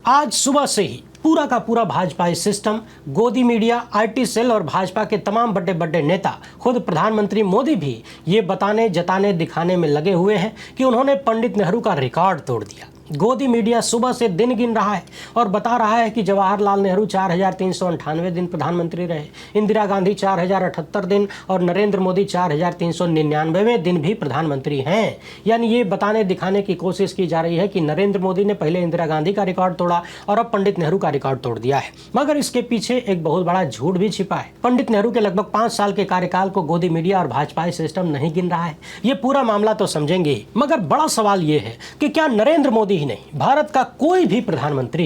आज सुबह से ही पूरा का पूरा भाजपा सिस्टम, गोदी मीडिया, आईटी सेल और भाजपा के तमाम बड़े बड़े नेता, खुद प्रधानमंत्री मोदी भी ये बताने, जताने, दिखाने में लगे हुए हैं कि उन्होंने पंडित नेहरू का रिकॉर्ड तोड़ दिया। गोदी मीडिया सुबह से दिन गिन रहा है और बता रहा है कि जवाहरलाल नेहरू 4398 दिन प्रधानमंत्री रहे, इंदिरा गांधी 4078 दिन और नरेंद्र मोदी 4399वें दिन भी प्रधानमंत्री हैं। यानी ये बताने, दिखाने की कोशिश की जा रही है कि नरेंद्र मोदी ने पहले इंदिरा गांधी का रिकॉर्ड तोड़ा और अब पंडित नेहरू का रिकॉर्ड तोड़ दिया है। मगर इसके पीछे एक बहुत बड़ा झूठ भी छिपा है। पंडित नेहरू के लगभग 5 साल के कार्यकाल को गोदी मीडिया और भाजपा सिस्टम नहीं गिन रहा है। ये पूरा मामला तो समझेंगे ही, मगर बड़ा सवाल ये है कि क्या नरेंद्र मोदी ही नहीं, भारत का कोई भी प्रधानमंत्री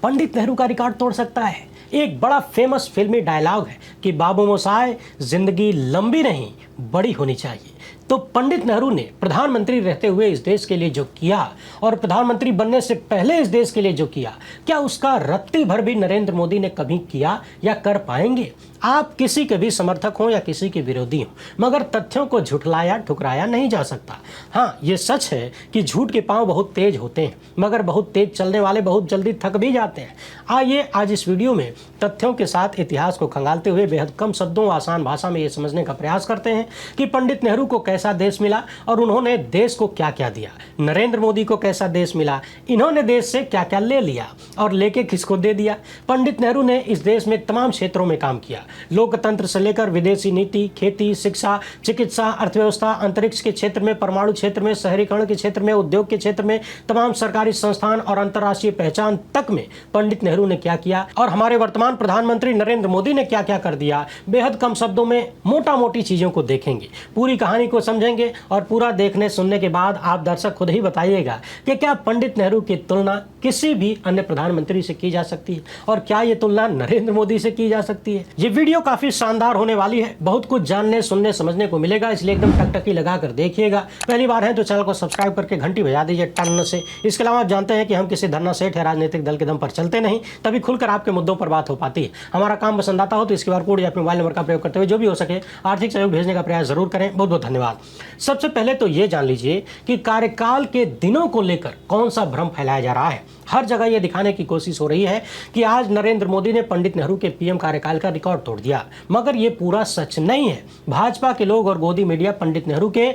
पंडित नेहरू का रिकॉर्ड तोड़ सकता है? एक बड़ा फेमस फिल्मी डायलॉग है कि बाबू मोशाय, जिंदगी लंबी नहीं बड़ी होनी चाहिए। तो पंडित नेहरू ने प्रधानमंत्री रहते हुए इस देश के लिए जो किया और प्रधानमंत्री बनने से पहले इस देश के लिए जो किया, क्या उसका रत्ती भर भी नरेंद्र मोदी ने कभी किया या कर पाएंगे? आप किसी के भी समर्थक हों या किसी के विरोधी हों, मगर तथ्यों को झुठलाया, ठुकराया नहीं जा सकता। हाँ, ये सच है कि झूठ के पांव बहुत तेज होते हैं, मगर बहुत तेज चलने वाले बहुत जल्दी थक भी जाते हैं। आइए आज इस वीडियो में तथ्यों के साथ इतिहास को खंगालते हुए बेहद कम शब्दों, आसान भाषा में ये समझने का प्रयास करते हैं कि पंडित नेहरू को कैसा देश मिला और उन्होंने देश को क्या क्या दिया। नरेंद्र मोदी को कैसा देश मिला, इन्होंने देश से क्या क्या ले लिया और लेके किसको दे दिया। पंडित नेहरू ने इस देश में तमाम क्षेत्रों में काम किया, लोकतंत्र से लेकर विदेशी नीति, खेती, शिक्षा, चिकित्सा, अर्थव्यवस्था, अंतरिक्ष के क्षेत्र में, परमाणु क्षेत्र में, शहरीकरण के क्षेत्र में, उद्योग के क्षेत्र में, तमाम सरकारी संस्थान और अंतर्राष्ट्रीय पहचान तक में पंडित नेहरू ने क्या किया और हमारे वर्तमान प्रधानमंत्री नरेंद्र मोदी ने क्या क्या कर दिया। बेहद कम शब्दों में मोटा मोटी चीजों को देखेंगे, पूरी कहानी को समझेंगे और पूरा देखने सुनने के बाद आप दर्शक खुद ही बताइएगा कि क्या पंडित नेहरू की तुलना किसी भी अन्य प्रधानमंत्री से की जा सकती है और क्या ये तुलना नरेंद्र मोदी से की जा सकती है। ये वीडियो काफी शानदार होने वाली है, बहुत कुछ जानने, सुनने, समझने को मिलेगा, इसलिए एकदम टकटकी लगाकर देखिएगा। पहली बार है तो चैनल को सब्सक्राइब करके घंटी बजा दीजिए टन से। इसके अलावा आप जानते हैं कि हम किसी धरना सेठ या राजनीतिक दल के दम पर चलते नहीं, तभी खुलकर आपके मुद्दों पर बात हो पाती है। हमारा काम पसंद आता हो तो इसके QR कोड या मोबाइल नंबर का प्रयोग करते हुए जो भी हो सके आर्थिक सहयोग भेजने का प्रयास जरूर करें। बहुत बहुत धन्यवाद। सबसे पहले तो ये जान लीजिए कि कार्यकाल के दिनों को लेकर कौन सा भ्रम फैलाया जा रहा है। हर जगह ये दिखाने की कोशिश हो रही है कि आज नरेंद्र मोदी ने पंडित नेहरू के PM कार्यकाल का रिकॉर्ड तोड़ दिया, मगर ये पूरा सच नहीं है। भाजपा के लोग और गोदी मीडिया पंडित नेहरू के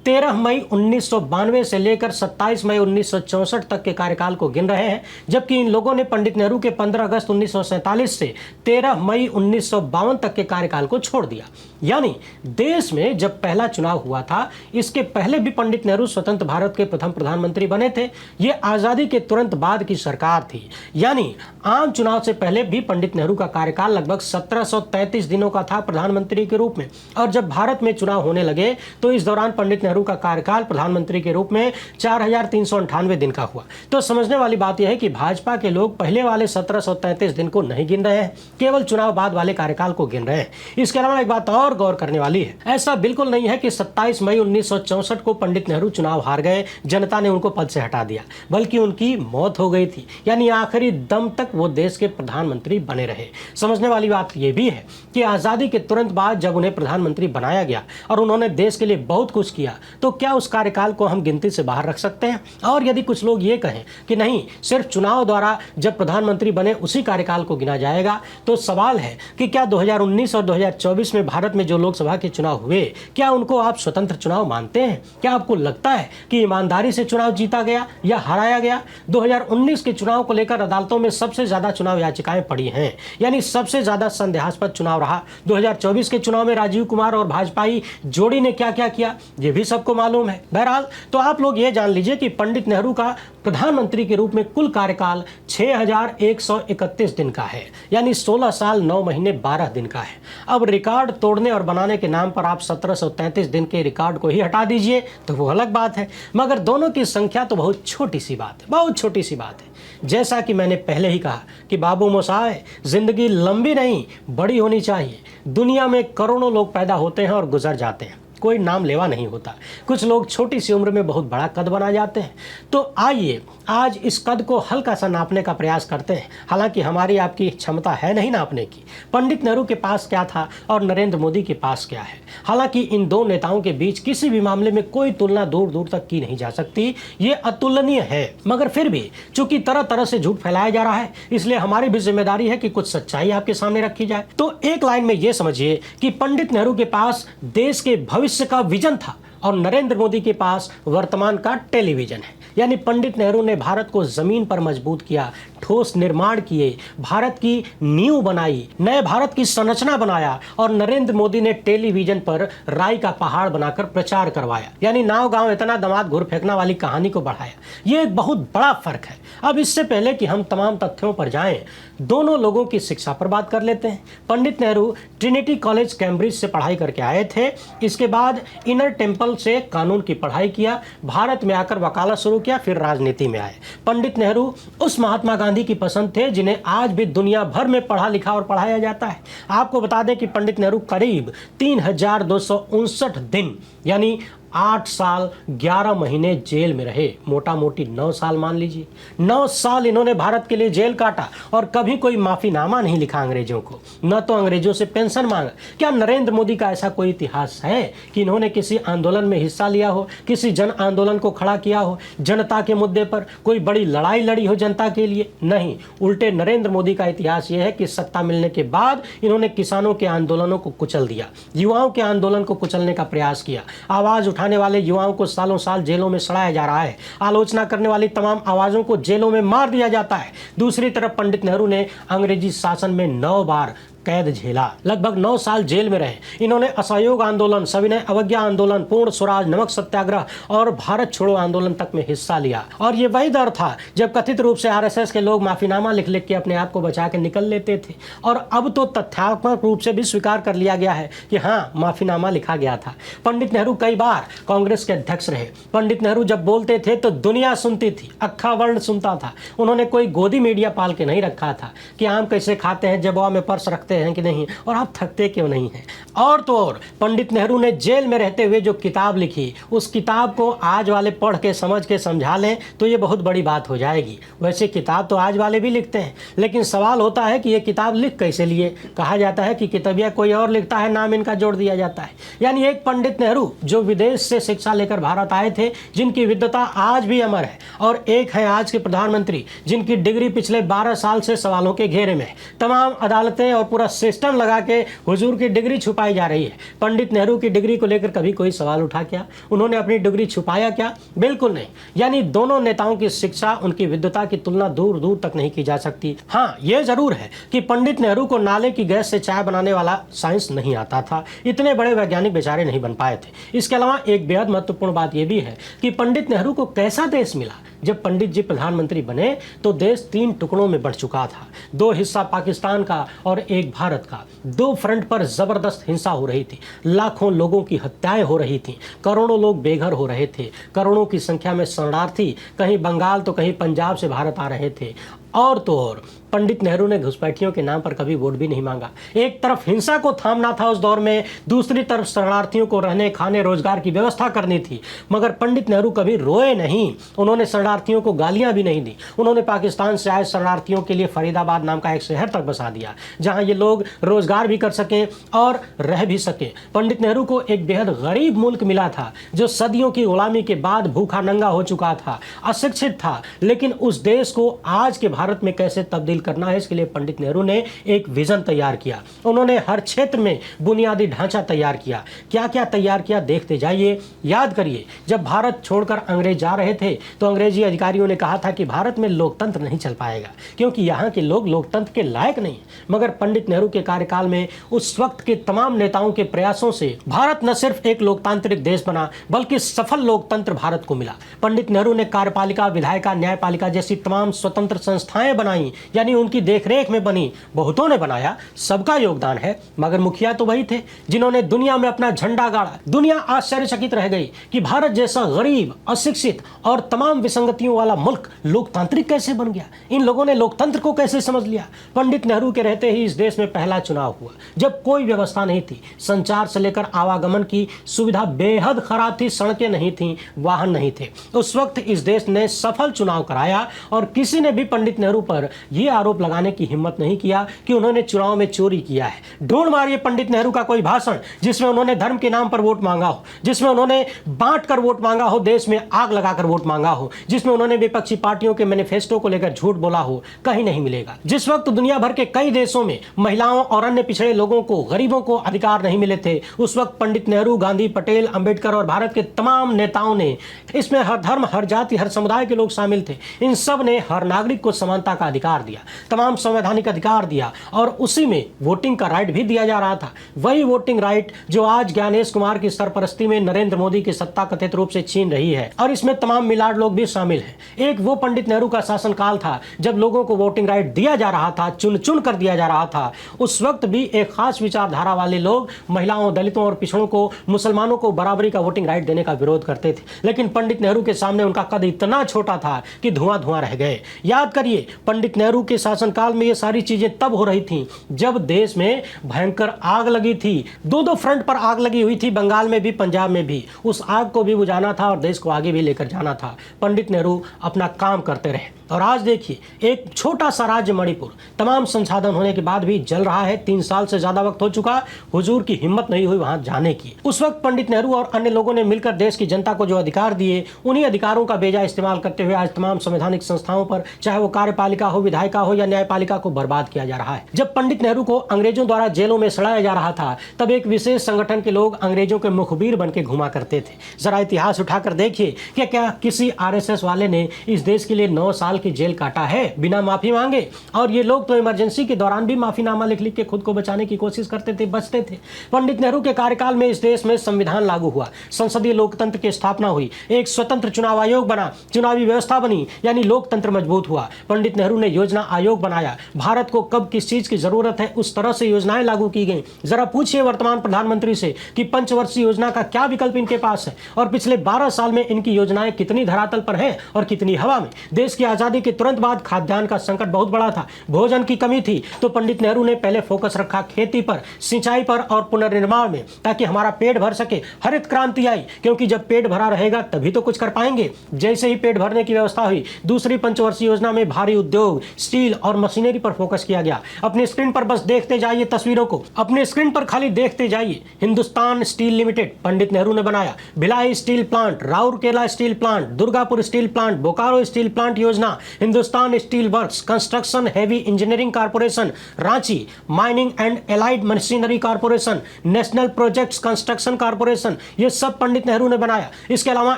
13 मई 1992 से लेकर 27 मई 1964 तक के कार्यकाल को गिन रहे हैं, जबकि इन लोगों ने पंडित नेहरू के 15 अगस्त 1947 से 13 मई 1952 तक के कार्यकाल को छोड़ दिया। यानी देश में जब पहला चुनाव हुआ था, इसके पहले भी पंडित नेहरू स्वतंत्र भारत के प्रथम प्रधानमंत्री बने थे। ये आज़ादी के तुरंत बाद की सरकार थी, यानी आम चुनाव से पहले भी पंडित नेहरू का कार्यकाल लगभग 1733 दिनों का था प्रधानमंत्री के रूप में। और जब भारत में चुनाव होने लगे तो इस दौरान पंडित नेहरू का कार्यकाल प्रधानमंत्री के रूप में 4398 दिन का हुआ। तो समझने वाली बात यह है कि भाजपा के लोग पहले वाले 1733 दिन को नहीं गिन रहे हैं, केवल चुनाव बाद वाले कार्यकाल को गिन रहे हैं। इसके अलावा एक बात और गौर करने वाली है, ऐसा बिल्कुल नहीं है कि 27 मई 1964 को पंडित नेहरू चुनाव हार गए, जनता ने उनको पद से हटा दिया, बल्कि उनकी मौत हो गई थी। यानी आखिरी दम तक वो देश के प्रधानमंत्री बने रहे। समझने वाली बात यह भी है कि आजादी के तुरंत बाद जब उन्हें प्रधानमंत्री बनाया गया और उन्होंने देश के लिए बहुत कुछ किया, तो क्या उस कार्यकाल को हम गिनती से बाहर रख सकते हैं? और यदि कुछ लोग ये कहें कि नहीं, सिर्फ चुनाव द्वारा जब प्रधानमंत्री बने उसी कार्यकाल को गिना जाएगा, तो सवाल है कि क्या 2019 और 2024 में भारत में जो लोकसभा के चुनाव हुए, क्या उनको आप स्वतंत्र चुनाव मानते हैं? क्या आपको लगता है कि ईमानदारी से चुनाव जीता गया या हराया गया? 2019 के चुनाव को लेकर अदालतों में सबसे ज्यादा चुनाव याचिकाएं पड़ी हैं, यानी सबसे ज्यादा संदेहास्पद चुनाव रहा। 2024 के चुनाव में राजीव कुमार और भाजपाई जोड़ी ने क्या क्या किया, ये भी सबको मालूम है। बहरहाल, तो आप लोग ये जान लीजिए कि पंडित नेहरू का प्रधानमंत्री के रूप में कुल कार्यकाल 6131 दिन का है, यानी 16 साल 9 महीने 12 दिन का है। अब रिकॉर्ड तोड़ने और बनाने के नाम पर आप 1733 दिन के रिकॉर्ड को ही हटा दीजिए तो वो अलग बात है, मगर दोनों की संख्या तो बहुत छोटी सी बात है, बहुत छोटी सी बात है। जैसा कि मैंने पहले ही कहा कि बाबू मोशाय, जिंदगी लंबी नहीं बड़ी होनी चाहिए। दुनिया में करोड़ों लोग पैदा होते हैं और गुजर जाते हैं, कोई नाम लेवा नहीं होता। कुछ लोग छोटी सी उम्र में बहुत बड़ा कद बना जाते हैं। तो आइए आज इस कद को हल्का सा नापने का प्रयास करते हैं। हालांकि हमारी आपकी क्षमता है नहीं नापने की। पंडित नेहरू के पास क्या था और नरेंद्र मोदी के पास क्या है। हालांकि इन दो नेताओं के बीच किसी भी मामले में कोई तुलना दूर दूर तक की नहीं जा सकती, ये अतुलनीय है। मगर फिर भी चूंकि तरह तरह से झूठ फैलाया जा रहा है, इसलिए हमारी भी जिम्मेदारी है कि कुछ सच्चाई आपके सामने रखी जाए। तो एक लाइन में ये समझिए कि पंडित नेहरू के पास देश के भविष्य का विजन था और नरेंद्र मोदी के पास वर्तमान का टेलीविजन है। यानी पंडित नेहरू ने भारत को जमीन पर मजबूत किया, ठोस निर्माण किए, भारत की नींव बनाई, नए भारत की संरचना बनाया, और नरेंद्र मोदी ने टेलीविजन पर राई का पहाड़ बनाकर प्रचार करवाया। यानी नाव गांव इतना दामाद घुर फेंकना वाली कहानी को बढ़ाया। ये एक बहुत बड़ा फर्क है। अब इससे पहले कि हम तमाम तथ्यों पर जाएं, दोनों लोगों की शिक्षा पर बात कर लेते हैं। Pandit Nehru Trinity college Cambridge से पढ़ाई करके आए थे। इसके बाद इनर टेम्पल से कानून की पढ़ाई किया, भारत में आकर वकालत शुरू किया, फिर राजनीति में आए। पंडित नेहरू उस महात्मा गांधी की पसंद थे जिन्हें आज भी दुनिया भर में पढ़ा लिखा और पढ़ाया जाता है। आपको बता दें कि पंडित नेहरू करीब 3259 दिन यानी 8 साल 11 महीने जेल में रहे। मोटा मोटी 9 साल मान लीजिए। 9 साल इन्होंने भारत के लिए जेल काटा और कभी कोई माफीनामा नहीं लिखा अंग्रेजों को, न तो अंग्रेजों से पेंशन मांगा। क्या नरेंद्र मोदी का ऐसा कोई इतिहास है कि इन्होंने किसी आंदोलन में हिस्सा लिया हो, किसी जन आंदोलन को खड़ा किया हो, जनता के मुद्दे पर कोई बड़ी लड़ाई लड़ी हो जनता के लिए? नहीं। उल्टे नरेंद्र मोदी का इतिहास यह है कि सत्ता मिलने के बाद इन्होंने किसानों के आंदोलनों को कुचल दिया, युवाओं के आंदोलन को कुचलने का प्रयास किया। आवाज उठाने वाले युवाओं को सालों साल जेलों में सड़ाया जा रहा है। आलोचना करने वाली तमाम आवाजों को जेलों में मार दिया जाता है। दूसरी तरफ पंडित नेहरू ने अंग्रेजी शासन में 9 बार कैद झेला, लगभग 9 साल जेल में रहे। इन्होंने असहयोग आंदोलन, सविनय अवज्ञा आंदोलन, पूर्ण स्वराज, नमक सत्याग्रह और भारत छोड़ो आंदोलन तक में हिस्सा लिया। और ये वही दौर था जब कथित रूप से आरएसएस के लोग माफीनामा लिख लिख के अपने आप को बचा के निकल लेते थे। और अब तो तथ्यात्मक रूप से भी स्वीकार कर लिया गया है कि हाँ, माफीनामा लिखा गया था। पंडित नेहरू कई बार कांग्रेस के अध्यक्ष रहे। पंडित नेहरू जब बोलते थे तो दुनिया सुनती थी, अक्खा वर्ल्ड सुनता था। उन्होंने कोई गोदी मीडिया पाल के नहीं रखा था कि आम कैसे खाते हैं, जबवा में पर्स रखते हैं कि नहीं, और आप थकते क्यों नहीं हैं। और तो और पंडित नेहरू ने जेल में रहते हुए जो किताब लिखी, उस किताब को आज वाले पढ़ के समझ के समझा लें तो ये बहुत बड़ी बात हो जाएगी। वैसे किताब तो आज वाले भी लिखते हैं, लेकिन सवाल होता है कि ये किताब लिख कैसे लिए। कहा जाता है कि किताबिया कोई और लिखता है, नाम इनका जोड़ दिया जाता है। यानी एक पंडित नेहरू जो विदेश से शिक्षा लेकर भारत आए थे, जिनकी विद्वता आज भी अमर है, और एक है आज के प्रधानमंत्री जिनकी डिग्री पिछले 12 साल से सवालों के घेरे में। तमाम अदालतें और पूरा सिस्टम लगा के हुजूर की डिग्री छुपाई जा रही है। पंडित नेहरू की डिग्री को लेकर कभी कोई सवाल उठा क्या? उन्होंने अपनी डिग्री छुपाया क्या? बिल्कुल नहीं। यानी दोनों नेताओं की शिक्षा, उनकी विद्वता की तुलना दूर दूर तक नहीं की जा सकती। हाँ, यह जरूर है कि पंडित नेहरू को नाले की गैस से चाय बनाने वाला साइंस नहीं आता था। इतने बड़े वैज्ञानिक बेचारे नहीं बन पाए थे। इसके अलावा एक बेहद महत्वपूर्ण बात यह भी है कि पंडित नेहरू को कैसा देश मिला। जब पंडित जी प्रधानमंत्री बने तो देश 3 टुकड़ों में बढ़ चुका था। 2 हिस्सा पाकिस्तान का और 1 भारत का। 2 फ्रंट पर जबरदस्त हिंसा हो रही थी, लाखों लोगों की हत्याएं हो रही थी, करोड़ों लोग बेघर हो रहे थे, करोड़ों की संख्या में शरणार्थी कहीं बंगाल तो कहीं पंजाब से भारत आ रहे थे। और तो और पंडित नेहरू ने घुसपैठियों के नाम पर कभी वोट भी नहीं मांगा। एक तरफ हिंसा को थामना था उस दौर में, दूसरी तरफ शरणार्थियों को रहने, खाने, रोजगार की व्यवस्था करनी थी। मगर पंडित नेहरू कभी रोए नहीं। उन्होंने शरणार्थियों को गालियां भी नहीं दी। उन्होंने पाकिस्तान से आए शरणार्थियों के लिए फरीदाबाद नाम का एक शहर तक बसा दिया, जहां ये लोग रोजगार भी कर सकें और रह भी सकें। पंडित नेहरू को एक बेहद गरीब मुल्क मिला था जो सदियों की गुलामी के बाद भूखा नंगा हो चुका था, अशिक्षित था। लेकिन उस देश को आज के भारत में कैसे तब्दील करना है, इसके लिए पंडित नेहरू ने एक विजन तैयार किया। उन्होंने हर क्षेत्र में बुनियादी ढांचा तैयार किया। क्या क्या तैयार किया देखते जाइए, याद करिए। जब भारत छोड़कर अंग्रेज जा रहे थे तो अंग्रेजी अधिकारियों ने कहा था कि भारत में लोकतंत्र नहीं चल पाएगा क्योंकि यहाँ के लोग लोकतंत्र के लायक नहीं। मगर पंडित नेहरू के कार्यकाल में उस वक्त के तमाम नेताओं के प्रयासों से भारत न सिर्फ एक लोकतांत्रिक देश बना बल्कि सफल लोकतंत्र भारत को मिला। पंडित नेहरू ने कार्यपालिका, विधायिका, न्यायपालिका जैसी तमाम स्वतंत्र संस्थाएं बनाई, यानी उनकी देखरेख में बनी। बहुतों ने बनाया, सबका योगदान है, मगर मुखिया तो वही थे जिन्होंने दुनिया में अपना झंडा गाड़ा। दुनिया आश्चर्यचकित रह गई कि भारत जैसा गरीब, अशिक्षित और तमाम विसंगत विसंगतियों वाला मुल्क लोकतांत्रिक कैसे बन गया? इन लोगों ने लोकतंत्र को कैसे समझ लिया? पंडित नेहरू के रहते ही इस देश में पहला चुनाव हुआ जब कोई व्यवस्था नहीं थी, संचार से लेकर आवागमन की सुविधा बेहद खराब थी, सड़कें नहीं थी, वाहन नहीं थे। उस वक्त इस देश ने सफल चुनाव कराया और किसी ने भी पंडित नेहरू पर यह आरोप लगाने की हिम्मत नहीं किया कि उन्होंने चुनाव में चोरी किया है। ढूंढ मारिए पंडित नेहरू का कोई भाषण जिसमें उन्होंने धर्म के नाम पर वोट मांगा हो, जिसमें उन्होंने बांट कर वोट मांगा हो, देश में आग लगाकर वोट मांगा हो, जिसमें उन्होंने विपक्षी पार्टियों के मैनिफेस्टो को लेकर झूठ बोला हो, कहीं नहीं मिलेगा। जिस वक्त दुनिया भर के कई देशों में महिलाओं और अन्य पिछड़े लोगों को, गरीबों को अधिकार नहीं मिले थे, उस वक्त पंडित नेहरू, गांधी, पटेल, अंबेडकर और भारत के तमाम नेताओं ने, इसमें हर धर्म, हर जाति, हर समुदाय के लोग शामिल थे, इन सब ने हर नागरिक को समानता का अधिकार दिया, तमाम संवैधानिक अधिकार दिया और उसी में वोटिंग का राइट भी दिया जा रहा था। वही वोटिंग राइट जो आज ज्ञानेश कुमार की सरपरस्ती में नरेंद्र मोदी की सत्ता कथित रूप से छीन रही है और इसमें तमाम मिलाड लोग भी शामिल हैं। एक वो पंडित नेहरू का शासनकाल था जब लोगों को वोटिंग राइट दिया जा रहा था, चुन चुन कर दिया जा रहा था। उस वक्त भी एक खास विचारधारा वाले लोग महिलाओं, दलितों और पिछड़ों को, मुसलमानों को बराबरी का वोटिंग राइट देने का विरोध करते थे, लेकिन पंडित नेहरू के सामने उनका कद इतना छोटा था कि धुआं धुआं रह गए। याद करिए, पंडित नेहरू के शासनकाल में ये सारी चीजें तब हो रही थी जब देश में भयंकर आग लगी थी, दो फ्रंट पर आग लगी हुई थी, बंगाल में भी, पंजाब में भी। उस आग को भी बुझाना था और देश को आगे भी लेकर जाना था। पंडित नेहरू अपना काम करते रहे और आज देखिए, एक छोटा सा राज्य मणिपुर तमाम संसाधन होने के बाद भी जल रहा है। 3 साल से ज्यादा वक्त हो चुका, हुजूर की हिम्मत नहीं हुई वहां जाने की। उस वक्त पंडित नेहरू और अन्य लोगों ने मिलकर देश की जनता को जो अधिकार दिए, उन्हीं अधिकारों का बेजा इस्तेमाल करते हुए आज तमाम संवैधानिक संस्थाओं पर, चाहे वो कार्यपालिका हो, विधायिका हो या न्यायपालिका को बर्बाद किया जा रहा है। जब पंडित नेहरू को अंग्रेजों द्वारा जेलों में सड़ाया जा रहा था, तब एक विशेष संगठन के लोग अंग्रेजों के मुखबिर बन के घुमा करते थे। जरा इतिहास उठाकर देखिए कि क्या किसी RSS वाले ने इस देश के लिए 9 साल की जेल काटा है बिना माफी मांगे? और ये लोग तो इमरजेंसी के दौरान भी माफीनामा लिख लिख के खुद को बचाने की कोशिश करते थे, बचते थे। पंडित नेहरू के कार्यकाल में इस देश में संविधान लागू हुआ, संसदीय लोकतंत्र की स्थापना हुई, एक स्वतंत्र चुनाव आयोग बना, चुनावी व्यवस्था बनी, यानी लोकतंत्र मजबूत हुआ। पंडित नेहरू ने योजना आयोग बनाया, भारत को कब किस चीज की जरूरत है उस तरह से योजनाएं लागू की गई। जरा पूछिए वर्तमान प्रधानमंत्री से कि पंचवर्षीय योजना का क्या विकल्प इनके पास है और पिछले 12 साल में इनकी योजनाएं कितनी धरातल पर है और कितनी हवा में। देश की आजादी के तुरंत बाद खाद्यान्न का संकट बहुत बड़ा था, भोजन की कमी थी, तो पंडित नेहरू ने पहले फोकस रखा खेती पर, सिंचाई पर और पुनर्निर्माण में, ताकि हमारा पेट भर सके। हरित क्रांति आई, क्योंकि जब पेट भरा रहेगा तभी तो कुछ कर पाएंगे। जैसे ही पेट भरने की व्यवस्था हुई, दूसरी पंचवर्षीय योजना में भारी उद्योग, स्टील और मशीनरी पर फोकस किया गया। अपनी स्क्रीन पर बस देखते जाइए तस्वीरों को, अपने स्क्रीन पर खाली देखते जाइए। हिंदुस्तान स्टील लिमिटेड पंडित नेहरू ने बनाया, Bhilai steel plant, Rourkela steel plant, Durgapur steel plant, Bokaro steel plant योजना, Hindustan steel works, construction heavy engineering corporation Ranchi, mining and allied machinery corporation, national projects construction corporation, ये सब पंडित नेहरू ने बनाया। इसके अलावा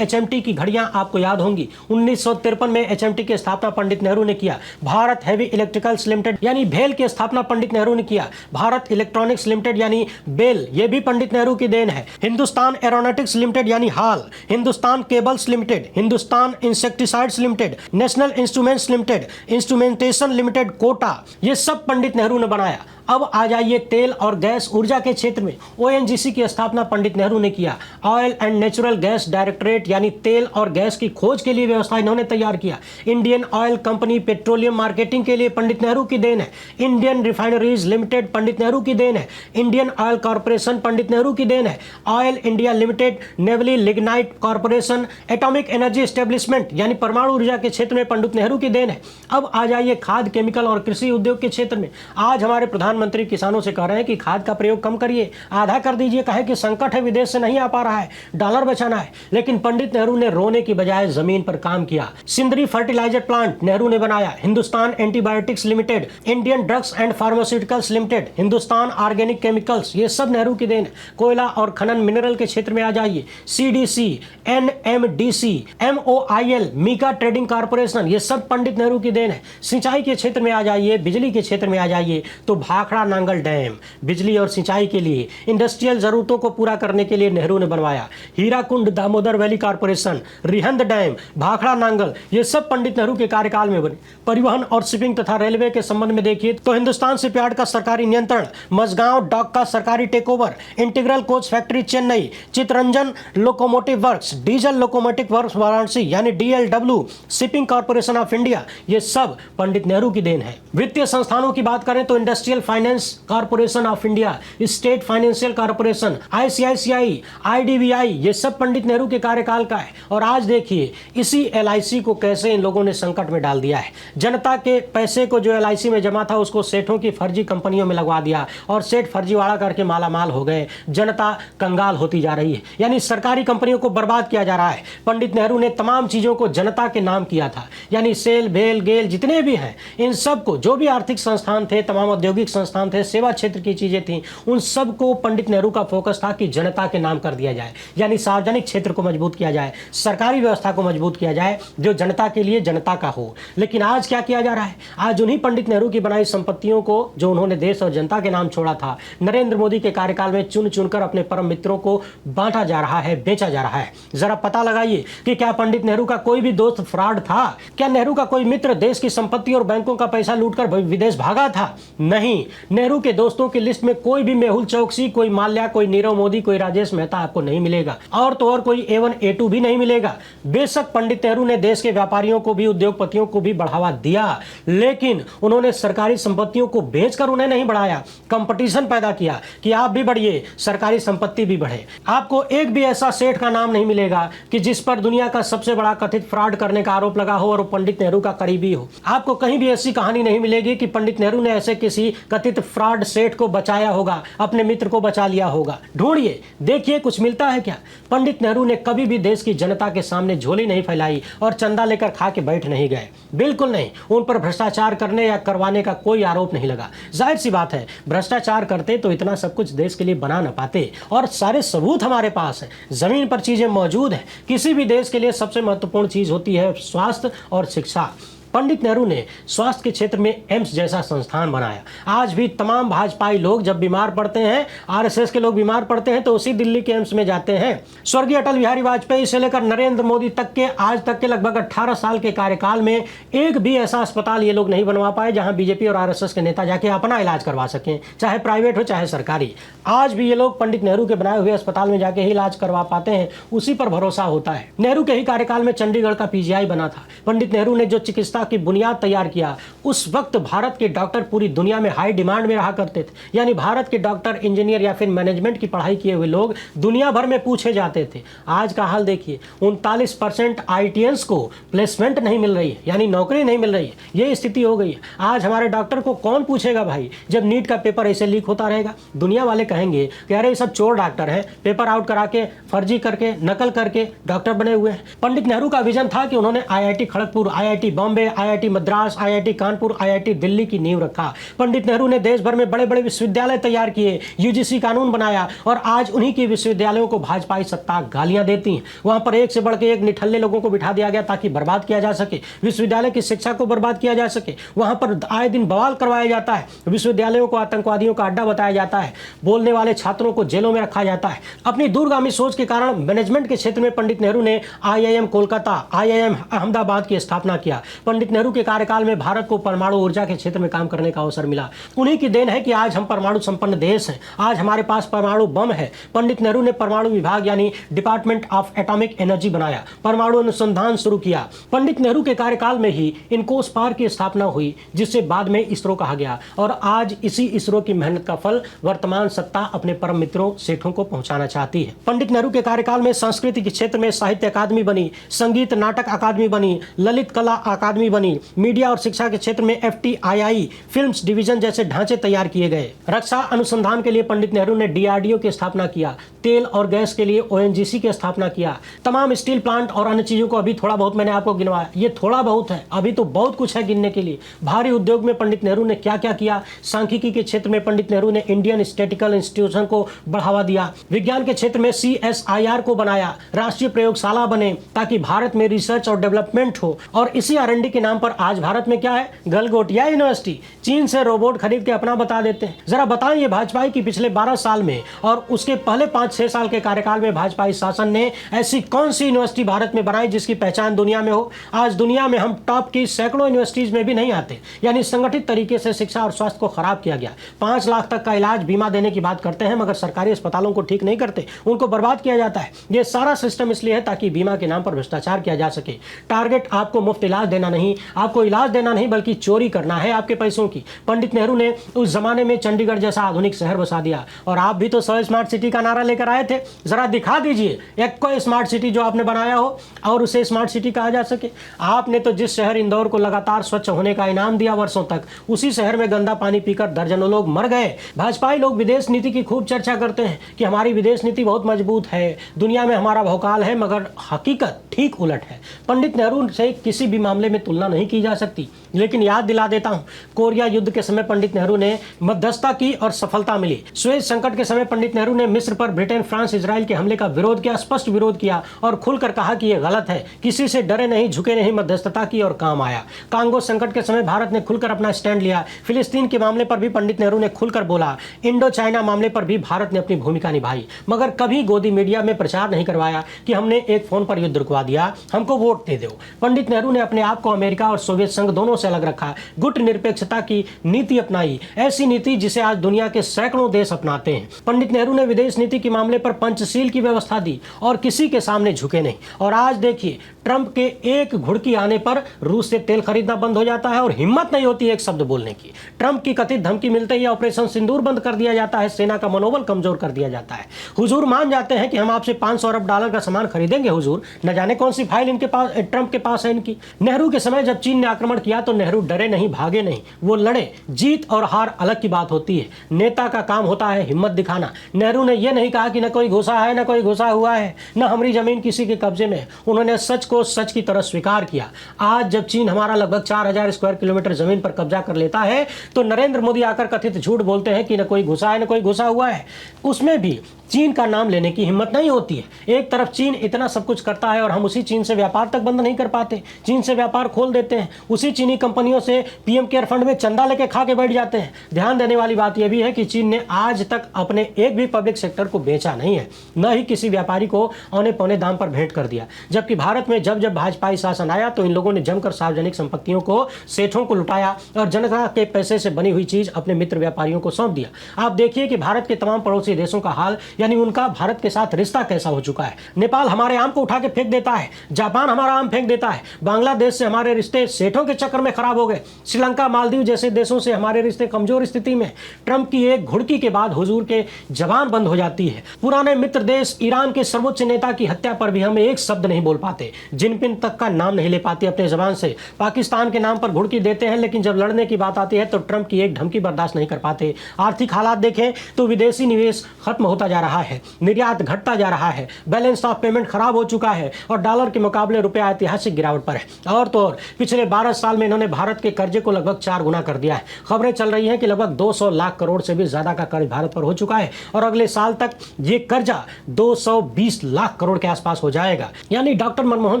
HMT की घड़ियां आपको याद होंगी, 1953 में HMT की स्थापना पंडित नेहरू ने किया। भारत हेवी इलेक्ट्रिकल्स लिमिटेड यानी भेल की स्थापना पंडित नेहरू ने किया। भारत इलेक्ट्रॉनिक्स लिमिटेड यानी बेल, ये भी पंडित नेहरू की देन है। हिंदुस्तान एरोनॉटिक्स लिमिटेड यानी HAL, Hindustan cables limited, Hindustan insecticides limited, national instruments limited, instrumentation limited Kota, ये सब पंडित नेहरू ने बनाया। अब आ जाइए तेल और गैस ऊर्जा के क्षेत्र में, ONGC की स्थापना पंडित नेहरू ने किया। Oil and natural gas directorate यानी तेल और गैस की खोज के लिए व्यवस्था इन्होंने तैयार किया। Indian oil company petroleum marketing के लिए पंडित नेहरू की देन है। Indian refineries limited Pandit Nehru की देन है। Indian oil corporation Pandit Nehru की देन है। Oil India limited, Neyveli lignite corporation, atomic energy establishment यानी परमाणु ऊर्जा के क्षेत्र में पंडित नेहरू की देन है। अब आ जाइए खाद्य, केमिकल और कृषि उद्योग के क्षेत्र में। आज हमारे प्रधानमंत्री किसानों से कह रहे हैं कि खाद का प्रयोग कम करिए, आधा कर दीजिए, कहे कि संकट है, विदेश से नहीं आ पा रहा है, डॉलर बचाना है। लेकिन पंडित नेहरू ने रोने की बजाय जमीन पर काम किया। सिंदरी फर्टिलाइजर प्लांट नेहरू ने बनाया। Hindustan antibiotics limited, Indian drugs and pharmaceuticals limited, Hindustan organic chemicals, ये सब नेहरू की देन है। कोयला और खनन मिनरल के क्षेत्र में आ जाइए, CDC, NMDC, MOIL, mica trading corporation, ये सब पंडित नेहरू की देन है। सिंचाई के क्षेत्र में आ जाइए, बिजली के क्षेत्र में आ जाइए तो भाग भाखड़ा नांगल डैम बिजली और सिंचाई के लिए, इंडस्ट्रियल जरूरतों को पूरा करने के लिए नेहरू ने बनवाया। Hirakud Damodar valley corporation, Rihand dam, Bhakra Nangal, ये सब पंडित नेहरू के कार्यकाल में बने। परिवहन और शिपिंग तथा रेलवे के संबंध में देखिए तो हिंदुस्तान शिपयार्ड का सरकारी नियंत्रण, मझगांव डॉक का सरकारी takeover, integral coach factory Chennai, Chittaranjan locomotive works, diesel locomotive works Varanasi यानी DLW, shipping corporation of India, ये सब पंडित नेहरू की देन है। वित्तीय संस्थानों की बात करें तो industrial finance corporation of India, state financial corporation, ICICI, IDBI, ये सब पंडित नेहरू के कार्यकाल का है। और आज देखिए इसी LIC को कैसे इन लोगों ने संकट में डाल दिया है। जनता के पैसे को जो LIC में जमा था उसको सेठों की फर्जी कंपनियों में लगवा दिया और सेठ फर्जीवाड़ा करके मालामाल हो गए। जनता कंगाल होती जा रही है, यानी सरकारी कंपनियों को बर्बाद किया जा रहा है। पंडित नेहरू ने तमाम चीजों को जनता के नाम किया था, यानी सेल भेल गेल जितने भी हैं इन सब को, जो भी आर्थिक संस्थान थे, तमाम औद्योगिक संस्थान थे, सेवा क्षेत्र की चीजें थी, उन सब को पंडित नेहरू का फोकस था कि जनता के नाम कर दिया जाए, यानी सार्वजनिक क्षेत्र को मजबूत किया जाए, सरकारी व्यवस्था को मजबूत किया जाए जो जनता के लिए जनता का हो। लेकिन आज क्या किया जा रहा है? आज उन्हीं पंडित नेहरू की बनाई संपत्तियों को जो उन्होंने देश और जनता के नाम छोड़ा था, नरेंद्र मोदी के कार्यकाल में चुन चुनकर अपने परम मित्रों को बांटा जा रहा है, बेचा जा रहा है। जरा पता लगाइए कि क्या पंडित नेहरू का कोई भी दोस्त फ्रॉड था? क्या नेहरू का कोई मित्र देश की संपत्ति और बैंकों का पैसा लूटकर विदेश भागा था? नहीं। नेहरू के दोस्तों की लिस्ट में कोई भी मेहुल चौकसी, कोई माल्या, कोई नीरव मोदी, कोई राजेश मेहता आपको नहीं मिलेगा, और तो और कोई A1 A2 भी नहीं मिलेगा। बेशक पंडित नेहरू ने देश के व्यापारियों को भी, उद्योगपतियों को भी बढ़ावा दिया, लेकिन उन्होंने सरकारी संपत्तियों को बेचकर उन्हें नहीं बढ़ाया। कंपटीशन पैदा किया कि आप भी बढ़िए, सरकारी संपत्ति भी बढ़े। आपको एक भी ऐसा सेठ का नाम नहीं मिलेगा कि जिस पर दुनिया का सबसे बड़ा कथित फ्रॉड करने का आरोप लगा हो और वो पंडित नेहरू का करीबी हो। आपको कहीं भी ऐसी कहानी नहीं मिलेगी कि पंडित नेहरू ने ऐसे किसी कथित फ्रॉड सेठ को बचाया होगा, अपने मित्र को बचा लिया होगा। ढूंढिए, देखिए कुछ मिलता है क्या? पंडित नेहरू ने कभी भी देश की जनता के सामने झोली नहीं फैलाई और चंदा लेकर खा के बैठ नहीं गए, बिल्कुल नहीं। उन पर भ्रष्टाचार करने या करवाने का कोई आरोप नहीं लगा। जाहिर सी बात है, भ्रष्टाचार करते तो इतना सब कुछ देश के लिए बना न पाते, और सारे सबूत हमारे पास है, जमीन पर चीजें मौजूद है। किसी भी देश के लिए सबसे महत्वपूर्ण चीज होती है स्वास्थ्य और शिक्षा। पंडित नेहरू ने स्वास्थ्य के क्षेत्र में एम्स जैसा संस्थान बनाया। आज भी तमाम भाजपाई लोग जब बीमार पड़ते हैं, RSS के लोग बीमार पड़ते हैं, तो उसी दिल्ली के एम्स में जाते हैं। स्वर्गीय अटल बिहारी वाजपेयी से लेकर नरेंद्र मोदी तक के आज तक के लगभग 18 साल के कार्यकाल में एक भी ऐसा अस्पताल ये लोग नहीं बनवा पाए जहां BJP और RSS के नेता जाके अपना इलाज करवा सकें, चाहे प्राइवेट हो चाहे सरकारी। आज भी ये लोग पंडित नेहरू के बनाए हुए अस्पताल में जाके ही इलाज करवा पाते हैं, उसी पर भरोसा होता है। नेहरू के ही कार्यकाल में चंडीगढ़ का PGI बना था। पंडित नेहरू ने जो चिकित्सा की बुनियाद तैयार किया, उस वक्त भारत के डॉक्टर पूरी दुनिया में हाई डिमांड में रहा करते थे, यानी भारत के डॉक्टर, इंजीनियर या फिर मैनेजमेंट की पढ़ाई किए हुए लोग दुनिया भर में पूछे जाते थे। आज का हाल देखिए, 39% IITians को प्लेसमेंट नहीं मिल रही है, यानी नौकरी नहीं मिल रही है। ये स्थिति हो गई है। आज हमारे डॉक्टर को कौन पूछेगा भाई, जब नीट का पेपर ऐसे लीक होता रहेगा? दुनिया वाले कहेंगे कि अरे ये सब चोर डॉक्टर हैं, पेपर आउट करा के, फर्जी करके, नकल करके डॉक्टर बने हुए हैं। पंडित नेहरू का विजन था कि उन्होंने IIT Kharagpur, IIT Bombay, IIT Madras, IIT Kanpur, IIT Delhi की नींव रखा। पंडित नेहरू ने देश भर में बड़े बड़े विश्वविद्यालय तैयार किए, UGC कानून बनाया, और आज उन्हीं के विश्वविद्यालयों को भाजपाई सत्ता गालियां देती है। वहां पर एक से बढ़ के एक निठल्ले लोगों को बिठा दिया गया ताकि बर्बाद किया जा सके, विश्वविद्यालय की शिक्षा को बर्बाद किया जा सके। वहां पर आए दिन बवाल करवाया जाता है, विश्वविद्यालयों को आतंकवादियों का अड्डा बताया जाता है, बोलने वाले छात्रों को जेलों में रखा जाता है। अपनी दूरगामी सोच के कारण मैनेजमेंट के क्षेत्र में पंडित नेहरू ने IIM कोलकाता, IIM अहमदाबाद की स्थापना किया। पंडित नेहरू के कार्यकाल में भारत को परमाणु ऊर्जा के क्षेत्र में काम करने का अवसर मिला। उन्हीं की देन है कि आज हम परमाणु संपन्न देश हैं, आज हमारे पास परमाणु बम है। पंडित नेहरू ने परमाणु विभाग यानी डिपार्टमेंट ऑफ एटॉमिक एनर्जी बनाया, परमाणु अनुसंधान शुरू किया। पंडित नेहरू के कार्यकाल में ही इनकोस पार की स्थापना हुई, जिससे बाद में इसरो कहा गया, और आज इसी इसरो की मेहनत का फल वर्तमान सत्ता अपने परम मित्रों सेठों को पहुंचाना चाहती है। पंडित नेहरू के कार्यकाल में संस्कृति के क्षेत्र में साहित्य अकादमी बनी, संगीत नाटक अकादमी बनी, ललित कला अकादमी बनी, मीडिया और शिक्षा के क्षेत्र में FTII फिल्म्स डिवीजन जैसे ढांचे तैयार किए गए। रक्षा अनुसंधान के लिए पंडित नेहरू ने DRDO की स्थापना किया, तेल और गैस के लिए ONGC की स्थापना किया, तमाम स्टील प्लांट और अन्य चीजों को अभी थोड़ा बहुत मैंने आपको गिनवाया, ये थोड़ा बहुत है, अभी तो बहुत कुछ है गिनने के लिए। भारी उद्योग में पंडित नेहरू ने क्या क्या किया। सांख्यिकी के क्षेत्र में पंडित नेहरू ने इंडियन स्टैटिस्टिकल इंस्टीट्यूशन को बढ़ावा दिया। विज्ञान के क्षेत्र में CSIR को बनाया, राष्ट्रीय प्रयोगशाला बने ताकि भारत में रिसर्च और डेवलपमेंट हो, और इसी R&D के के नाम पर आज भारत में क्या है, गलगोटिया यूनिवर्सिटी। चीन से रोबोट खरीद के अपना बता देते हैं। जरा बताएं ये भाजपाई की पिछले 12 साल में और उसके पहले 5-6 साल के कार्यकाल में भाजपाई शासन ने ऐसी कौन सी यूनिवर्सिटी भारत में बनाई जिसकी पहचान दुनिया में हो। आज दुनिया में हम टॉप की सैकड़ों यूनिवर्सिटीज में भी नहीं आते। यानी संगठित तरीके से शिक्षा और स्वास्थ्य को खराब किया गया। 5 लाख तक का इलाज बीमा देने की बात करते हैं, मगर सरकारी अस्पतालों को ठीक नहीं करते, उनको बर्बाद किया जाता है। ये सारा सिस्टम इसलिए है ताकि बीमा के नाम पर भ्रष्टाचार किया जा सके। टारगेट आपको मुफ्त इलाज देना नहीं, आपको इलाज देना नहीं, बल्कि चोरी करना है आपके पैसों की। पंडित नेहरू ने उस जमाने में चंडीगढ़ जैसा आधुनिक शहर बसा दिया और आप भी तो 100 स्मार्ट सिटी का नारा लेकर आए थे। जरा दिखा दीजिए एक कोई स्मार्ट सिटी जो आपने बनाया हो और उसे स्मार्ट सिटी कहा जा सके। आपने तो जिस शहर इंदौर को लगातार स्वच्छ होने का इनाम दिया वर्षों तक, उसी शहर में गंदा पानी पीकर दर्जनों लोग मर गए। भाजपाई लोग विदेश नीति की खूब चर्चा करते हैं कि हमारी विदेश नीति बहुत मजबूत है, दुनिया में हमारा भौकाल है, मगर हकीकत ठीक उलट है। पंडित नेहरू से किसी भी मामले में तुलना नहीं की जा सकती। लेकिन याद दिला देता हूं, कोरिया युद्ध के समय पंडित नेहरू ने मध्यस्थता की और सफलता मिली। सुएज संकट के समय पंडित नेहरू ने मिस्र पर ब्रिटेन, फ्रांस, इजराइल के हमले का विरोध किया, स्पष्ट विरोध किया और खुलकर कहा कि यह गलत है। किसी से डरे नहीं, झुके नहीं, मध्यस्थता की और काम आया। कांगो संकट के समय भारत ने खुलकर अपना स्टैंड लिया। फिलिस्तीन के मामले पर भी पंडित नेहरू ने खुलकर बोला। इंडो चाइना मामले पर भी भारत ने अपनी भूमिका निभाई, मगर कभी गोदी मीडिया में प्रचार नहीं करवाया कि हमने एक फोन पर युद्ध रुकवा दिया, हमको वोट दे दो। पंडित नेहरू ने अपने आप को अमेरिका और सोवियत संघ दोनों से अलग रखा, गुट निरपेक्षता की नीति अपनाई, ऐसी नीति जिसे आज दुनिया के सैकड़ों देश अपनाते हैं। पंडित नेहरू ने विदेश नीति के मामले पर पंचशील की व्यवस्था दी और किसी के सामने झुके नहीं। और आज देखिए, ट्रंप के एक घुड़की आने पर रूस से तेल खरीदना बंद हो जाता है और हिम्मत नहीं होती एक शब्द बोलने की। ट्रंप की कथित धमकी मिलते ही ऑपरेशन सिंदूर बंद कर दिया जाता है, सेना का मनोबल कमजोर कर दिया जाता है। हुजूर मान जाते हैं कि हम आपसे 500 अरब डॉलर का सामान खरीदेंगे हुजूर, न जाने कौन सी फाइल इनके पास, ट्रंप के पास है इनकी। नेहरू के समय जब चीन ने आक्रमण किया तो नेहरू डरे नहीं, भागे नहीं, वो लड़े। जीत और हार अलग की बात होती है, नेता का काम होता है हिम्मत दिखाना। नेहरू ने यह नहीं कहा कि न कोई घुसा है, न कोई घुसा हुआ है, न हमारी जमीन किसी के कब्जे में। उन्होंने सच को सच की तरह स्वीकार किया। आज जब चीन हमारा लगभग 4000 स्क्वायर किलोमीटर जमीन पर कब्जा कर लेता है तो नरेंद्र मोदी आकर कथित झूठ बोलते हैं कि न कोई घुसा है, न कोई घुसा हुआ है। उसमें भी चीन का नाम लेने की हिम्मत नहीं होती है। एक तरफ चीन इतना सब कुछ करता है और हम उसी चीन से व्यापार तक बंद नहीं कर पाते, चीन से व्यापार खोल देते हैं, उसी चीनी कंपनियों से पीएम केयर फंड में चंदा लेके खा के बैठ जाते हैं। ध्यान देने वाली बात यह भी है कि चीन ने आज तक अपने एक भी पब्लिक सेक्टर को बेचा नहीं है, न ही किसी व्यापारी को औने पौने दाम पर भेंट कर दिया। जबकि भारत में जब जब भाजपाई शासन आया तो इन लोगों ने जमकर सार्वजनिक संपत्तियों को, सेठों को लुटाया और जनता के पैसे से बनी हुई चीज अपने मित्र व्यापारियों को सौंप दिया। आप देखिए कि भारत के तमाम पड़ोसी देशों का हाल, यानी उनका भारत के साथ रिश्ता कैसा हो चुका है। नेपाल हमारे आम को उठा के फेंक देता है, जापान हमारा आम फेंक देता है, बांग्लादेश से हमारे रिश्ते सेठों के चक्कर में खराब हो गए, श्रीलंका, मालदीव जैसे देशों से हमारे रिश्ते कमजोर स्थिति में। ट्रंप की एक घुड़की के बाद हुजूर के जबान बंद हो जाती है। पुराने मित्र देश ईरान के सर्वोच्च नेता की हत्या पर भी हम एक शब्द नहीं बोल पाते, जिनपिंग तक का नाम नहीं ले पाते अपने जबान से। पाकिस्तान के नाम पर घुड़की देते हैं, लेकिन जब लड़ने की बात आती है तो ट्रंप की एक धमकी बर्दाश्त नहीं कर पाते। आर्थिक हालात देखें तो विदेशी निवेश खत्म होता जा रहा है, निर्यात घटता जा रहा है, बैलेंस ऑफ पेमेंट खराब हो चुका है और डॉलर के मुकाबले रुपया ऐतिहासिक गिरावट पर है। और तो और पिछले 12 साल में इन्होंने भारत के कर्जे को लगभग 4 गुना कर दिया है। खबरें चल रही हैं कि लगभग 200 लाख करोड़ से भी ज्यादा का कर्ज भारत पर हो चुका है और अगले साल तक ये कर्जा 220 लाख करोड़ के आसपास हो जाएगा। यानी डॉक्टर मनमोहन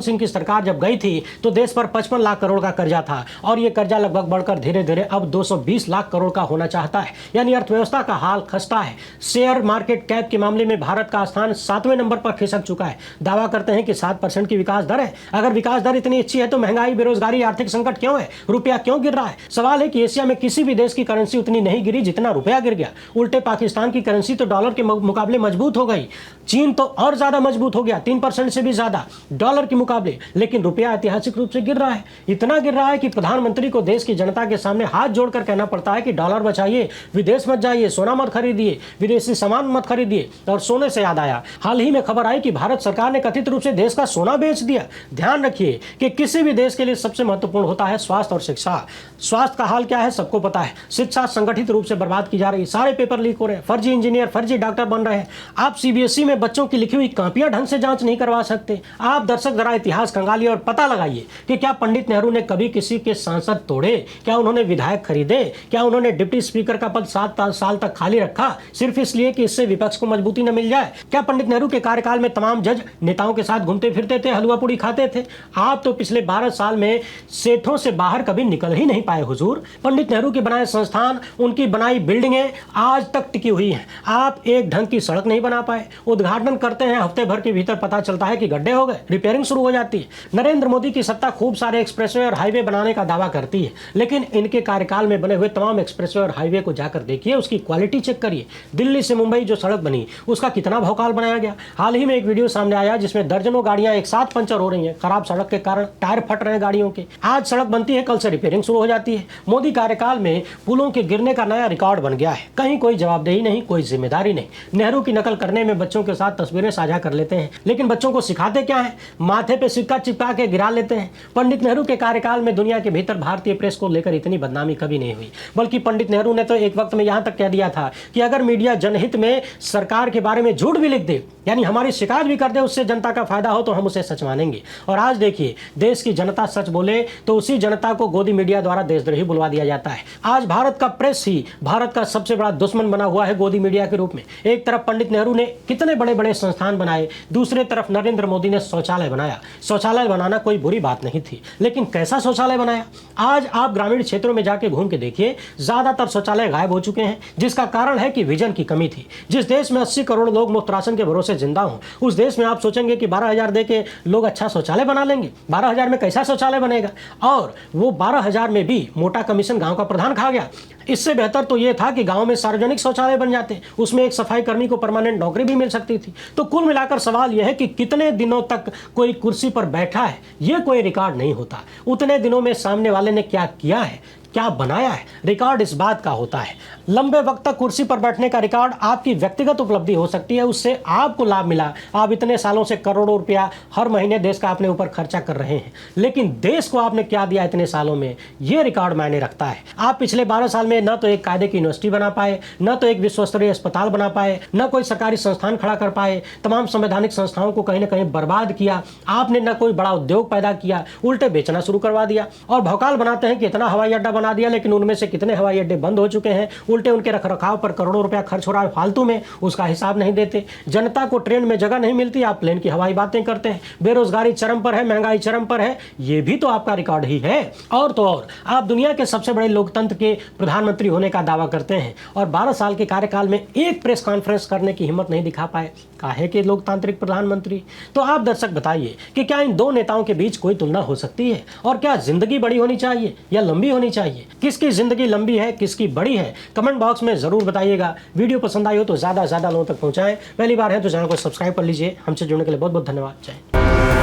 सिंह की सरकार जब गई थी तो देश पर 55 लाख करोड़ का कर्जा था और ये कर्जा लगभग बढ़कर धीरे धीरे अब 220 लाख करोड़ का होना चाहता है। यानी अर्थव्यवस्था का हाल खस्ता है। शेयर मार्केट कैप के मामले में भारत का स्थान 7वें नंबर पर खिसक चुका है। दावा करते हैं कि 7% की विकास दर है। अगर विकास दर इतनी अच्छी है तो महंगाई, बेरोजगारी, आर्थिक संकट क्यों है? रुपया क्यों गिर रहा है? सवाल है कि एशिया में किसी भी देश की करेंसी उतनी नहीं गिरी जितना रुपया गिर गया। उल्टे पाकिस्तान की करेंसी तो डॉलर के मुकाबले मजबूत हो गई, चीन तो और ज्यादा मजबूत हो गया, 3% से भी ज्यादा डॉलर के मुकाबले, लेकिन रुपया ऐतिहासिक रूप से गिर रहा है। इतना गिर रहा है कि प्रधानमंत्री को देश की जनता के सामने हाथ जोड़कर कहना पड़ता है कि डॉलर बचाइए, विदेश मत जाइए, सोना मत खरीदिए, विदेशी सामान मत खरीदिए। और सोने से याद आया, हाल ही में खबर आई कि भारत सरकार ने कथित रूप से देश का सोना बेच दिया। ध्यान रखिए कि किसी भी देश के लिए सबसे महत्वपूर्ण होता है स्वास्थ्य और शिक्षा। स्वास्थ्य का हाल क्या है सबको पता है, शिक्षा संगठित रूप से बर्बाद की जा रही, सारे पेपर लीक हो रहे हैं, फर्जी इंजीनियर, फर्जी डॉक्टर बन रहे हैं। आप सीबीएसई में बच्चों की लिखी हुई कॉपियां ढंग से जांच नहीं करवा सकते। आप दर्शक जरा इतिहास खंगालिए और पता लगाइए कि क्या पंडित नेहरू ने कभी किसी के सांसद तोड़े? क्या उन्होंने विधायक खरीदे? क्या उन्होंने डिप्टी स्पीकर का पद 7 साल तक खाली रखा सिर्फ इसलिए कि इससे विपक्ष को मजबूती न मिल जाए? क्या पंडित नेहरू के कार्यकाल में तमाम जज नेताओं के साथ घूमते फिरते थे, हलवा पूड़ी खाते थे? आप तो पिछले 12 साल में सेठों से बाहर कभी निकल ही नहीं पाए हुजूर। पंडित नेहरू के बनाए संस्थान, उनकी बनाई बिल्डिंगें आज तक टिकी हुई हैं। आप एक ढंग की सड़क नहीं बना पाए। उद्घाटन करते हैं, हफ्ते भर के भीतर पता चलता है कि गड्ढे हो गए, रिपेयरिंग शुरू हो जाती है। नरेंद्र मोदी की सत्ता खूब सारे एक्सप्रेसवे और हाईवे बनाने का दावा करती है, लेकिन इनके कार्यकाल में बने हुए तमाम एक्सप्रेसवे और हाईवे को जाकर देखिए, उसकी क्वालिटी चेक करिए। दिल्ली से मुंबई जो सड़क बनी, उसका कितना भौकाल बनाया गया। हाल ही में एक वीडियो सामने आया जिसमें दर्जनों गाड़ियां एक साथ पंचर हो रही हैं, खराब सड़क के कारण टायर फट रहे हैं गाड़ियों के। आज सड़क बनती है, कल से रिपेयरिंग शुरू हो जाती है। मोदी कार्यकाल में पुलों के गिरने का नया रिकॉर्ड बन गया है। कहीं कोई जवाबदेही नहीं, कोई जिम्मेदारी नहीं। नेहरू की नकल करने में बच्चों के साथ तस्वीरें साझा कर लेते हैं, लेकिन बच्चों को सिखाते क्या है? माथे पे सिक्का चिपका के गिरा लेते हैं। पंडित नेहरू के कार्यकाल में दुनिया के भीतर भारतीय प्रेस को लेकर इतनी बदनामी कभी नहीं हुई, बल्कि पंडित नेहरू ने तो एक वक्त में यहां तक कह दिया था कि अगर मीडिया जनहित में सरकार के बारे में झूठ भी लिख दे, यानी हमारी शिकायत भी कर दे, उससे जनता का फायदा हो, तो हम उसे सच मानेंगे। और आज देखिए, देश की जनता सच बोले तो उसी जनता को गोदी मीडिया द्वारा देशद्रोही बुलवा दिया जाता है। आज भारत का प्रेस ही भारत का सबसे बड़ा दुश्मन बना हुआ है गोदी मीडिया के रूप में। एक तरफ पंडित नेहरू ने कितने बड़े बड़े संस्थान बनाए, दूसरे तरफ नरेंद्र मोदी ने शौचालय बनाया। शौचालय बनाना कोई बुरी बात नहीं थी, लेकिन कैसा शौचालय बनाया? आज आप ग्रामीण क्षेत्रों में जाके घूम के देखिए, ज्यादातर शौचालय गायब हो चुके हैं, जिसका कारण है कि विजन की कमी थी। जिस देश में 80 करोड़ लोग मुफ्त राशन के भरोसे जिंदा हों, उस देश में आप सोचेंगे कि 12,000 दे के लोग अच्छा शौचालय बना लेंगे। 12,000 में कैसा शौचालय बनेगा? और वो 12,000 में भी मोटा कमीशन गांव का प्रधान खा गया। इससे बेहतर तो ये था कि गांव में सार्वजनिक शौचालय बन जाते, उसमें एक सफाई कर्मी को परमानेंट नौकरी भी मिल सकती थी। तो कुल मिलाकर सवाल यह है कि कितने दिनों तक कोई कुर्सी पर बैठा है, ये कोई रिकॉर्ड नहीं होता। उतने दिनों में सामने वाले ने क्या किया है, क्या बनाया है, रिकॉर्ड इस बात का होता है। लंबे वक्त तक कुर्सी पर बैठने का रिकॉर्ड आपकी व्यक्तिगत उपलब्धि हो सकती है, उससे आपको लाभ मिला, आप इतने सालों से करोड़ों रुपया हर महीने देश का अपने ऊपर खर्चा कर रहे हैं, लेकिन देश को आपने क्या दिया इतने सालों में, ये रिकॉर्ड मायने रखता है। आप पिछले 12 साल में न तो एक कायदे की यूनिवर्सिटी बना पाए, न तो एक विश्व स्तरीय अस्पताल बना पाए, न कोई सरकारी संस्थान खड़ा कर पाए, तमाम संवैधानिक संस्थाओं को कहीं ना कहीं बर्बाद किया आपने, न कोई बड़ा उद्योग पैदा किया, उल्टे बेचना शुरू करवा दिया। और भौकाल बनाते हैं कि इतना हवाई अड्डा बना दिया, लेकिन उनमें से कितने हवाई अड्डे बंद हो चुके हैं, उल्टे उनके रखरखाव पर करोड़ों रुपया खर्च हो रहा है फालतू में, उसका हिसाब नहीं देते। जनता को ट्रेन में जगह नहीं मिलती, आप प्लेन की हवाई बातें करते हैं। बेरोजगारी चरम पर है, महंगाई चरम पर है, ये भी तो आपका रिकॉर्ड ही है। और तो और, आप दुनिया के सबसे बड़े लोकतंत्र के प्रधानमंत्री होने का दावा करते हैं और 12 साल के कार्यकाल में एक प्रेस कॉन्फ्रेंस करने की हिम्मत नहीं दिखा पाए। काहे के लोकतांत्रिक प्रधानमंत्री? तो आप दर्शक बताइए कि क्या इन दो नेताओं के बीच कोई तुलना हो सकती है? और क्या जिंदगी बड़ी होनी चाहिए या लंबी होनी चाहिए? किसकी जिंदगी लंबी है, किसकी बड़ी है? कमेंट बॉक्स में जरूर बताइएगा। वीडियो पसंद आई हो तो ज्यादा से ज्यादा लोगों तक पहुंचाएं। पहली बार है तो चैनल को सब्सक्राइब कर लीजिए। हमसे जुड़ने के लिए बहुत बहुत धन्यवाद। जय हिंद।